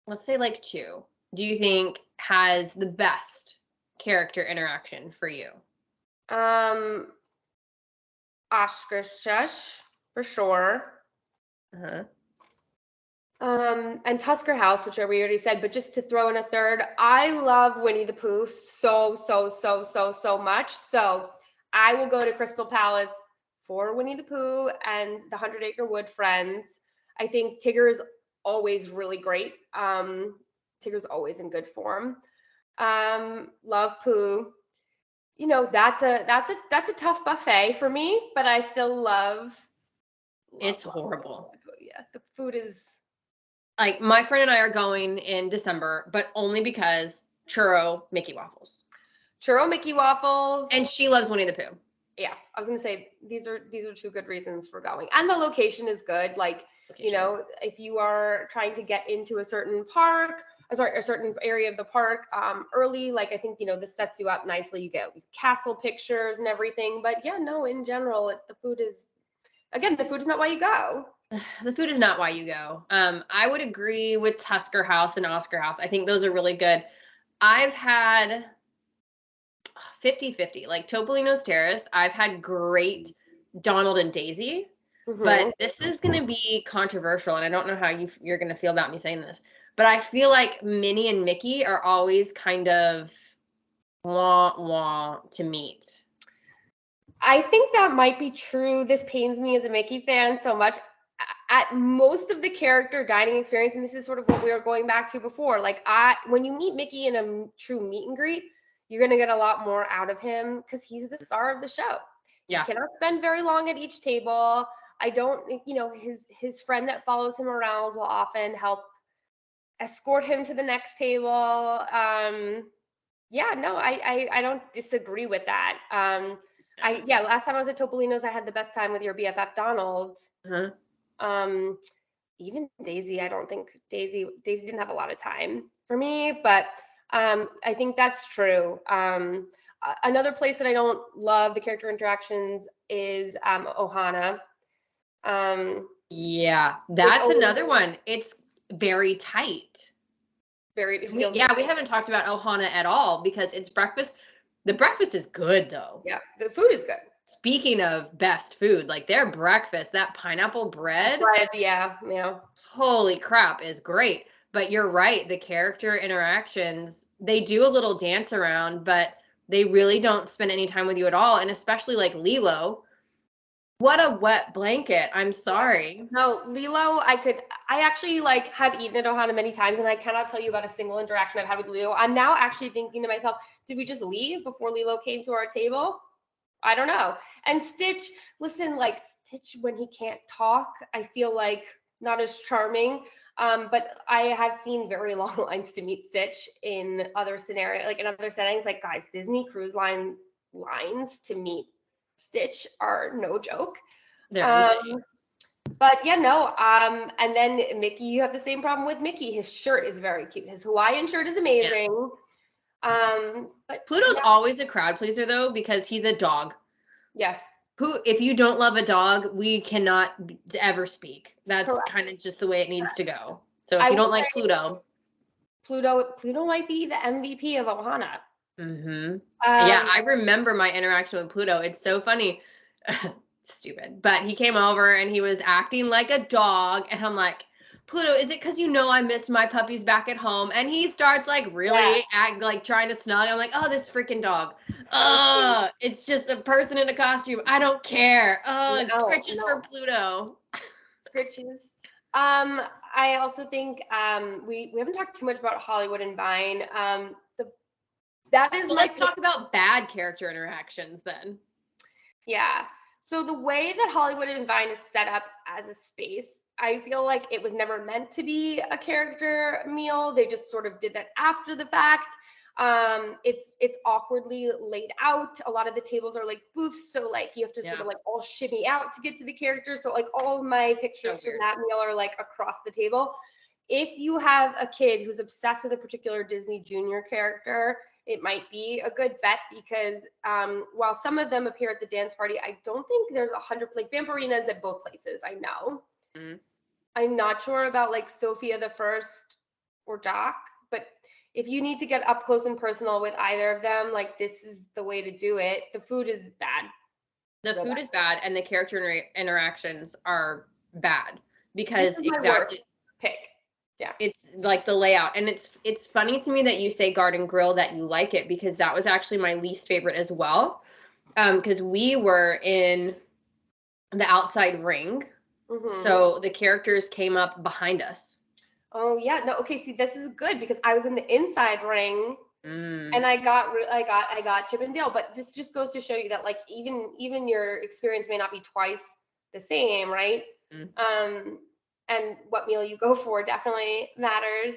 [SPEAKER 2] let's say like 2, do you think has the best character interaction for you?
[SPEAKER 1] Oscar Shush for sure. And Tusker House, which we already said, but just to throw in a third, I love Winnie the Pooh so much. So I will go to Crystal Palace for Winnie the Pooh and the 100 Acre Wood Friends. I think Tigger is always really great. Tigger's always in good form. Love Pooh. That's a tough buffet for me, but I still love
[SPEAKER 2] it's horrible.
[SPEAKER 1] Yeah, the food is
[SPEAKER 2] like my friend and I are going in December, but only because churro Mickey waffles.
[SPEAKER 1] Churro Mickey waffles.
[SPEAKER 2] And she loves Winnie the Pooh.
[SPEAKER 1] Yes, I was gonna say these are 2 good reasons for going, and the location is good. Like if you are trying to get into a certain park, a certain area of the park early, like I think this sets you up nicely. You get castle pictures and everything. But yeah, no, in general, the food is not why you go.
[SPEAKER 2] The food is not why you go. I would agree with Tusker House and Oscar House. I think those are really good. I've had 50-50, like Topolino's Terrace. I've had great Donald and Daisy, but this is going to be controversial, and I don't know how you're going to feel about me saying this, but I feel like Minnie and Mickey are always kind of wah to meet.
[SPEAKER 1] I think that might be true. This pains me as a Mickey fan so much. At most of the character dining experience, and this is sort of what we were going back to before, like when you meet Mickey in a true meet and greet, you're going to get a lot more out of him because he's the star of the show. Yeah. You cannot spend very long at each table. I don't, his friend that follows him around will often help escort him to the next table. Yeah, no, I don't disagree with that. Last time I was at Topolino's, I had the best time with your BFF Donald.
[SPEAKER 2] Uh-huh.
[SPEAKER 1] Even Daisy, I don't think Daisy didn't have a lot of time for me, but I think that's true. Another place that I don't love the character interactions is Ohana.
[SPEAKER 2] Yeah, that's another one. It's very tight. We haven't talked about Ohana at all because it's breakfast. The breakfast is good though.
[SPEAKER 1] Yeah, the food is good.
[SPEAKER 2] Speaking of best food, like their breakfast, that pineapple bread.
[SPEAKER 1] Yeah.
[SPEAKER 2] Holy crap, is great. But you're right, the character interactions, they do a little dance around, but they really don't spend any time with you at all. And especially like Lilo. What a wet blanket. I'm sorry.
[SPEAKER 1] No, Lilo, I actually like have eaten at Ohana many times and I cannot tell you about a single interaction I've had with Lilo. I'm now actually thinking to myself, did we just leave before Lilo came to our table? I don't know. And Stitch, listen, like Stitch, when he can't talk, I feel like not as charming. But I have seen very long lines to meet Stitch in other scenarios, like in other settings. Like, guys, Disney Cruise Line lines to meet Stitch are no joke.
[SPEAKER 2] They're insane.
[SPEAKER 1] But yeah, no. And then Mickey, you have the same problem with Mickey. His shirt is very cute. His Hawaiian shirt is amazing. Yeah.
[SPEAKER 2] But Pluto's always a crowd pleaser though, because he's a dog.
[SPEAKER 1] Yes.
[SPEAKER 2] If you don't love a dog, we cannot ever speak. That's kind of just the way it needs to go. So if you don't like Pluto
[SPEAKER 1] might be the MVP of Ohana.
[SPEAKER 2] Mm-hmm. Yeah, I remember my interaction with Pluto. It's so funny. Stupid. But he came over and he was acting like a dog. And I'm like, Pluto, is it because I missed my puppies back at home? And he starts like really trying to snug. I'm like, oh, this freaking dog. Oh, it's just a person in a costume. I don't care. Oh, and scritches for Pluto.
[SPEAKER 1] Scritches. I also think we haven't talked too much about Hollywood and Vine.
[SPEAKER 2] Let's talk about bad character interactions then.
[SPEAKER 1] Yeah. So the way that Hollywood and Vine is set up as a space, I feel like it was never meant to be a character meal. They just sort of did that after the fact. It's awkwardly laid out. A lot of the tables are like booths, so like you have to sort of like all shimmy out to get to the characters. So like all of my pictures from that meal are like across the table. If you have a kid who's obsessed with a particular Disney Junior character, it might be a good bet because while some of them appear at the dance party, I don't think there's 100, like Vampirina's at both places, I know. Mm-hmm. I'm not sure about like Sophia the First or Doc, but if you need to get up close and personal with either of them, like this is the way to do it. The food is bad.
[SPEAKER 2] The food is bad and the character interactions are bad because
[SPEAKER 1] this is my worst pick. Yeah.
[SPEAKER 2] It's like the layout. And it's funny to me that you say Garden Grill, that you like it, because that was actually my least favorite as well. Because we were in the outside ring. Mm-hmm. So the characters came up behind us.
[SPEAKER 1] Oh yeah. No, okay, see, this is good because I was in the inside ring and I got Chip and Dale, but this just goes to show you that like even your experience may not be twice the same, right? Mm. And what meal you go for definitely matters.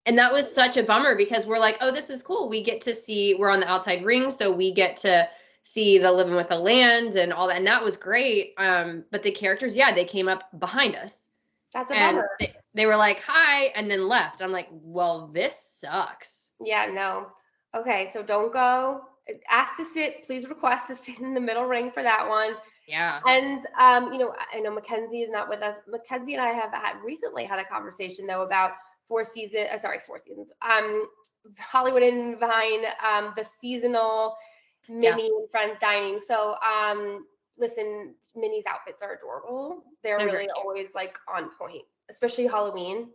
[SPEAKER 2] And that was such a bummer because we're like, oh, this is cool. We're on the outside ring, so we get to see the Living with the Land and all that. And that was great. But the characters, they came up behind us.
[SPEAKER 1] That's a bummer.
[SPEAKER 2] They were like, hi, and then left. I'm like, well, this sucks.
[SPEAKER 1] Yeah, no. Okay, so don't go. Ask to sit. Please request to sit in the middle ring for that one.
[SPEAKER 2] Yeah.
[SPEAKER 1] And, I know Mackenzie is not with us. Mackenzie and I have recently had a conversation, though, about Four Seasons. Hollywood and Vine, the seasonal Minnie and Friends dining. So, listen, Minnie's outfits are adorable. They're really always, like, on point, especially Halloween.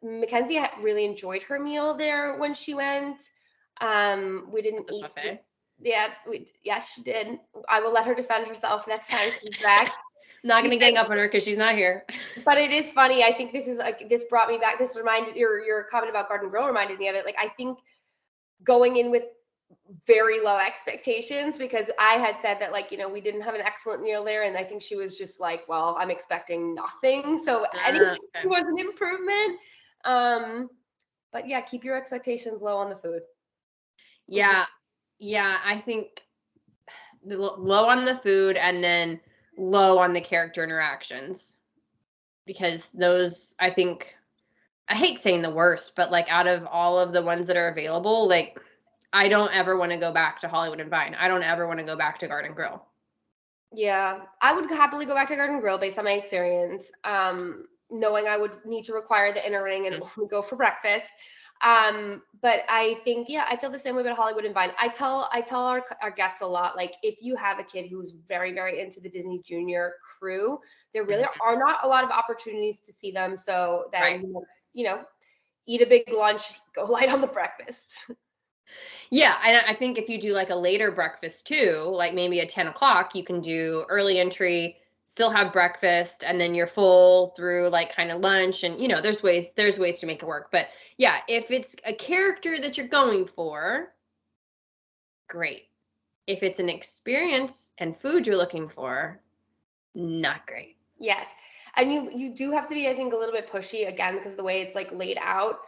[SPEAKER 1] Mackenzie really enjoyed her meal there when she went. We didn't eat this. Yes, she did. I will let her defend herself next time she's back.
[SPEAKER 2] I'm not going to gang up on her because she's not here.
[SPEAKER 1] But it is funny. I think this brought me back. This reminded your comment about Garden Grill reminded me of it. Like, I think going in with very low expectations, because I had said that, like, we didn't have an excellent meal there, and I think she was just like, well, I'm expecting nothing, so anything
[SPEAKER 2] Okay.
[SPEAKER 1] was an improvement. But yeah, keep your expectations low on the food.
[SPEAKER 2] Yeah. Yeah, I think low on the food and then low on the character interactions, because those, I think, I hate saying the worst, but like out of all of the ones that are available, like I don't ever want to go back to Hollywood and Vine. I don't ever want to go back to Garden Grill.
[SPEAKER 1] Yeah, I would happily go back to Garden Grill based on my experience, knowing I would need to require the inner ring and only go for breakfast. But I think, yeah, I feel the same way about Hollywood and Vine. I tell our guests a lot, like, if you have a kid who's very, very into the Disney Junior crew, there really are not a lot of opportunities to see them. So then,
[SPEAKER 2] Right.
[SPEAKER 1] Eat a big lunch, go light on the breakfast.
[SPEAKER 2] Yeah, I think if you do like a later breakfast too, like maybe at 10 o'clock, you can do early entry, still have breakfast, and then you're full through like kind of lunch. And there's ways to make it work. But yeah, if it's a character that you're going for, great. If it's an experience and food you're looking for, not great.
[SPEAKER 1] Yes. And you do have to be, I think, a little bit pushy, again, because of the way it's like laid out.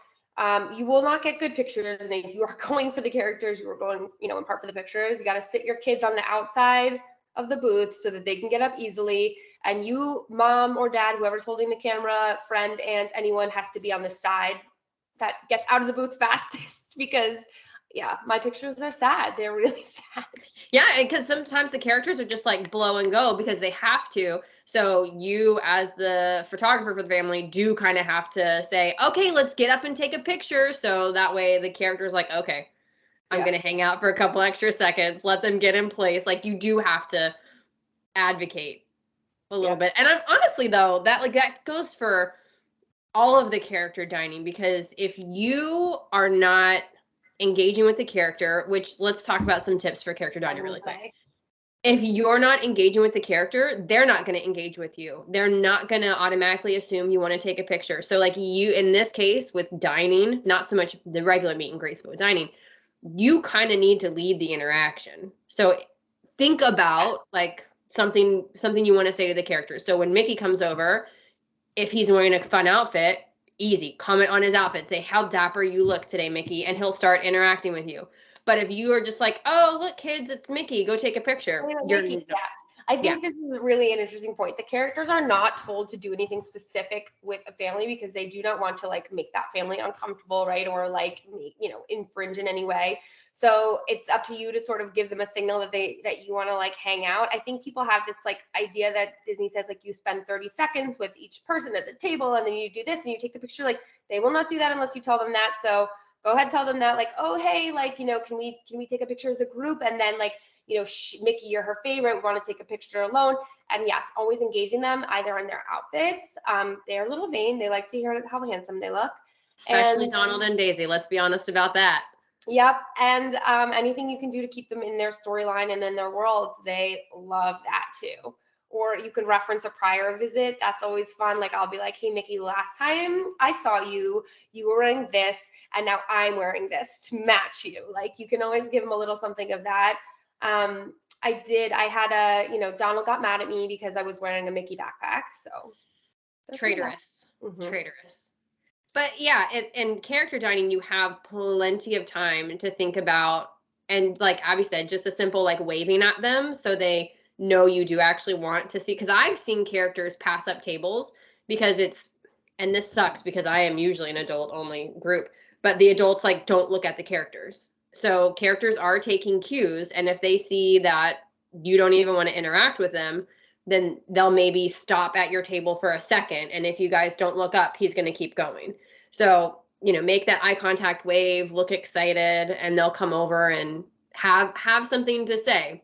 [SPEAKER 1] You will not get good pictures. And if you are going for the characters, you are going, in part for the pictures, you got to sit your kids on the outside of the booth so that they can get up easily. And you, mom or dad, whoever's holding the camera, friend, aunt, anyone, has to be on the side that gets out of the booth fastest, because yeah, my pictures are sad. They're really sad.
[SPEAKER 2] Yeah, because sometimes the characters are just like blow and go because they have to. So you, as the photographer for the family, do kind of have to say, okay, let's get up and take a picture. So that way the character's like, okay, I'm
[SPEAKER 1] Yeah.
[SPEAKER 2] going to hang out for a couple extra seconds, let them get in place. Like you do have to advocate a little bit. And I'm honestly though, that goes for all of the character dining, because if you are not engaging with the character, which let's talk about some tips for character dining really quick. If you're not engaging with the character, they're not going to engage with you. They're not going to automatically assume you want to take a picture. So like you, in this case with dining, not so much the regular meet and greets, but with dining, you kind of need to lead the interaction. So think about like something you want to say to the character. So when Mickey comes over, if he's wearing a fun outfit, easy, comment on his outfit, say how dapper you look today, Mickey, and he'll start interacting with you. But if you are just like, oh, look, kids, it's Mickey, go take a picture. You're
[SPEAKER 1] Yeah. I think this is really an interesting point. The characters are not told to do anything specific with a family because they do not want to like make that family uncomfortable, right? Or like, infringe in any way. So it's up to you to sort of give them a signal that you want to like hang out. I think people have this like idea that Disney says like you spend 30 seconds with each person at the table and then you do this and you take the picture. Like they will not do that unless you tell them that. So go ahead, tell them that, like, oh, hey, like, can we take a picture as a group? And then like, Mickey, you're her favorite. We want to take a picture alone. And yes, always engaging them either in their outfits. They're a little vain. They like to hear how handsome they look.
[SPEAKER 2] especially Donald and Daisy. Let's be honest about that.
[SPEAKER 1] Yep. And anything you can do to keep them in their storyline and in their world, they love that too. Or you could reference a prior visit. That's always fun. Like I'll be like, hey, Mickey, last time I saw you, you were wearing this, and now I'm wearing this to match you. Like you can always give them a little something of that. I had Donald got mad at me because I was wearing a Mickey backpack. So
[SPEAKER 2] traitorous. But yeah, in character dining, you have plenty of time to think about, and like Abby said, just a simple like waving at them so they know you do actually want to see. Because I've seen characters pass up tables because and this sucks because I am usually an adult only group, but the adults like don't look at the characters. So characters are taking cues, and if they see that you don't even want to interact with them, then they'll maybe stop at your table for a second. And if you guys don't look up, he's going to keep going. So, make that eye contact, wave, look excited, and they'll come over and have something to say.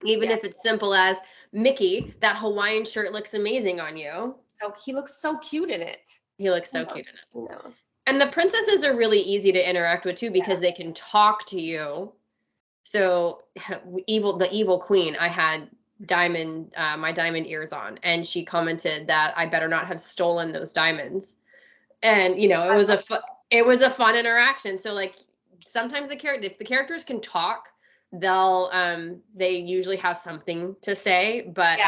[SPEAKER 2] Even if it's simple as, Mickey, that Hawaiian shirt looks amazing on you.
[SPEAKER 1] So he looks so cute in it.
[SPEAKER 2] He looks so cute in it. And the princesses are really easy to interact with too because they can talk to you. So the evil queen, I had my diamond ears on, and she commented that I better not have stolen those diamonds. And it was a fun interaction. So like sometimes if the characters can talk, they usually have something to say, but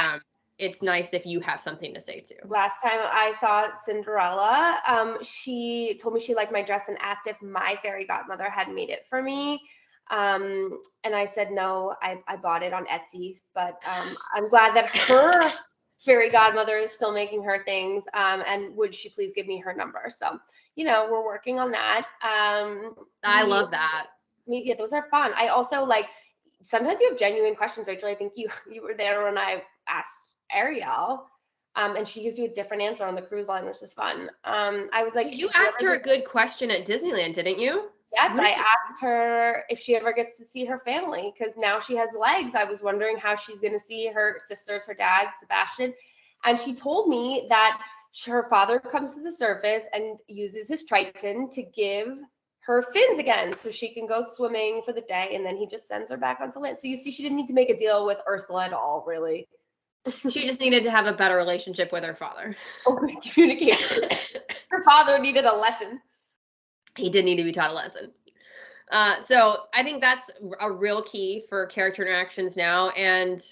[SPEAKER 2] it's nice if you have something to say too.
[SPEAKER 1] Last time I saw Cinderella, she told me she liked my dress and asked if my fairy godmother had made it for me. And I said no, I bought it on Etsy, but I'm glad that her fairy godmother is still making her things. And would she please give me her number? So, we're working on that.
[SPEAKER 2] I love that.
[SPEAKER 1] Yeah, those are fun. I also sometimes you have genuine questions, Rachel. I think you were there when I asked Ariel, and she gives you a different answer on the cruise line, which is fun. I was like,
[SPEAKER 2] you asked her a good question at Disneyland, didn't you?
[SPEAKER 1] Yes, I asked her if she ever gets to see her family, because now she has legs. I was wondering how she's going to see her sisters, her dad, Sebastian. And she told me that her father comes to the surface and uses his Triton to give her fins again so she can go swimming for the day, and then he just sends her back onto land. So you see, she didn't need to make a deal with Ursula at all, really.
[SPEAKER 2] She just needed to have a better relationship with her father.
[SPEAKER 1] Communication. Her father needed a lesson.
[SPEAKER 2] He did need to be taught a lesson. So I think that's a real key for character interactions now. And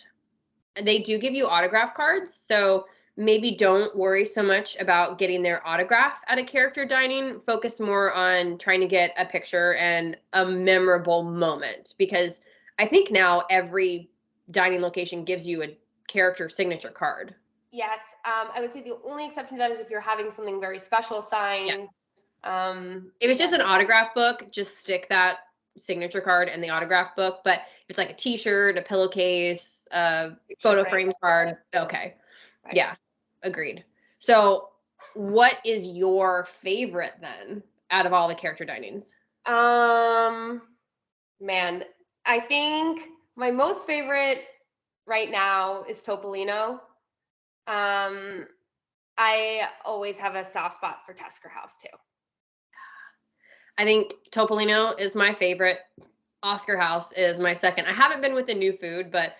[SPEAKER 2] they do give you autograph cards. So maybe don't worry so much about getting their autograph at a character dining. Focus more on trying to get a picture and a memorable moment. Because I think now every dining location gives you a character signature card.
[SPEAKER 1] Yes. I would say the only exception to that is if you're having something very special signed.
[SPEAKER 2] Yes. If it's just an autograph book, just stick that signature card in the autograph book. But if it's like a t-shirt, a pillowcase, a photo frame card, okay. Right. Yeah, agreed. So what is your favorite then out of all the character dinings?
[SPEAKER 1] Man, I think my most favorite right now is Topolino. I always have a soft spot for Tusker House too.
[SPEAKER 2] I think Topolino is my favorite. Oscar House is my second. I haven't been with the new food, but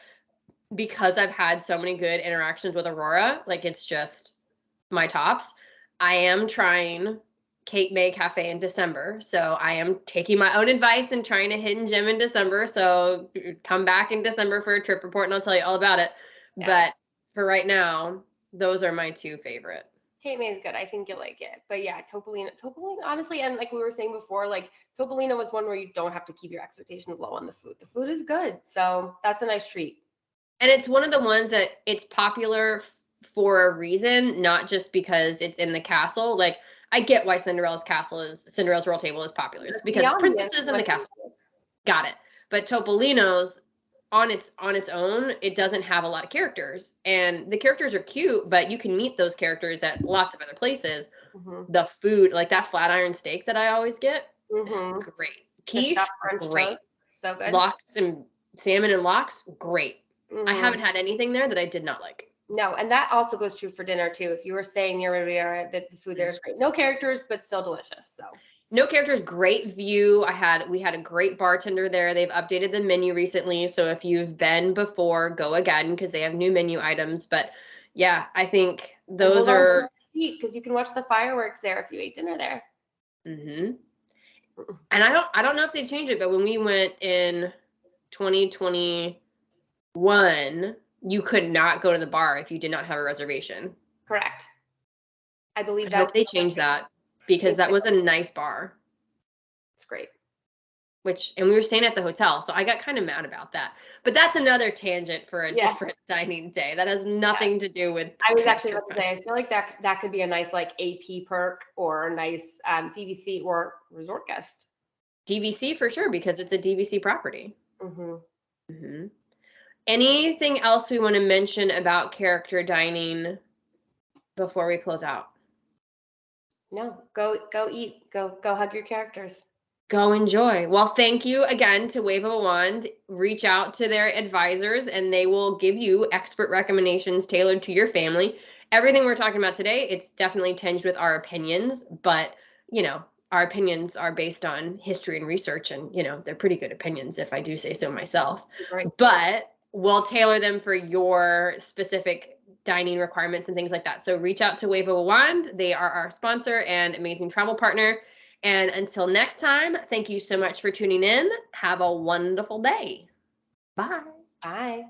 [SPEAKER 2] because I've had so many good interactions with Aurora, it's just my tops. I am trying Cape May Cafe in December. So I am taking my own advice and trying a hidden gem in December. So come back in December for a trip report and I'll tell you all about it. Yeah. But for right now, those are my two favorite.
[SPEAKER 1] Cape May is good. I think you'll like it. But yeah, Topolino, honestly, and like we were saying before, Topolino was one where you don't have to keep your expectations low on the food. The food is good. So that's a nice treat.
[SPEAKER 2] And it's one of the ones that it's popular for a reason, not just because it's in the castle. I get why Cinderella's Royal Table is popular. It's because it's princesses in the castle. Got it. But Topolino's on its own, it doesn't have a lot of characters. And the characters are cute, but you can meet those characters at lots of other places. Mm-hmm. The food, like that flat iron steak that I always get, great. Quiche, great.
[SPEAKER 1] So good.
[SPEAKER 2] Lox and salmon and lox, great. Mm-hmm. I haven't had anything there that I did not like.
[SPEAKER 1] No, and that also goes true for dinner too. If you were staying near Riviera, the food there is great. No characters, but still delicious. So
[SPEAKER 2] no characters, great view. We had a great bartender there. They've updated the menu recently, so if you've been before, go again because they have new menu items. But yeah, I think those are
[SPEAKER 1] because you can watch the fireworks there if you ate dinner there.
[SPEAKER 2] Mm-hmm. And I don't know if they've changed it, but when we went in 2021, you could not go to the bar if you did not have a reservation.
[SPEAKER 1] Correct. I believe that.
[SPEAKER 2] I hope they changed that because that was a nice bar.
[SPEAKER 1] It's great.
[SPEAKER 2] And we were staying at the hotel, so I got kind of mad about that. But that's another tangent for a different dining day. That has nothing to do with.
[SPEAKER 1] I was actually about to say, I feel like that could be a nice AP perk or a nice DVC or resort guest.
[SPEAKER 2] DVC for sure, because it's a DVC property. Mm-hmm. Mm-hmm. Anything else we want to mention about character dining before we close out?
[SPEAKER 1] No, go eat, go hug your characters.
[SPEAKER 2] Go enjoy. Well, thank you again to Wave of a Wand. Reach out to their advisors and they will give you expert recommendations tailored to your family. Everything we're talking about today, it's definitely tinged with our opinions, but our opinions are based on history and research and, they're pretty good opinions if I do say so myself. Right. But we'll tailor them for your specific dining requirements and things like that. So reach out to Wave of a Wand. They are our sponsor and amazing travel partner. And until next time, thank you so much for tuning in. Have a wonderful day. Bye.
[SPEAKER 1] Bye.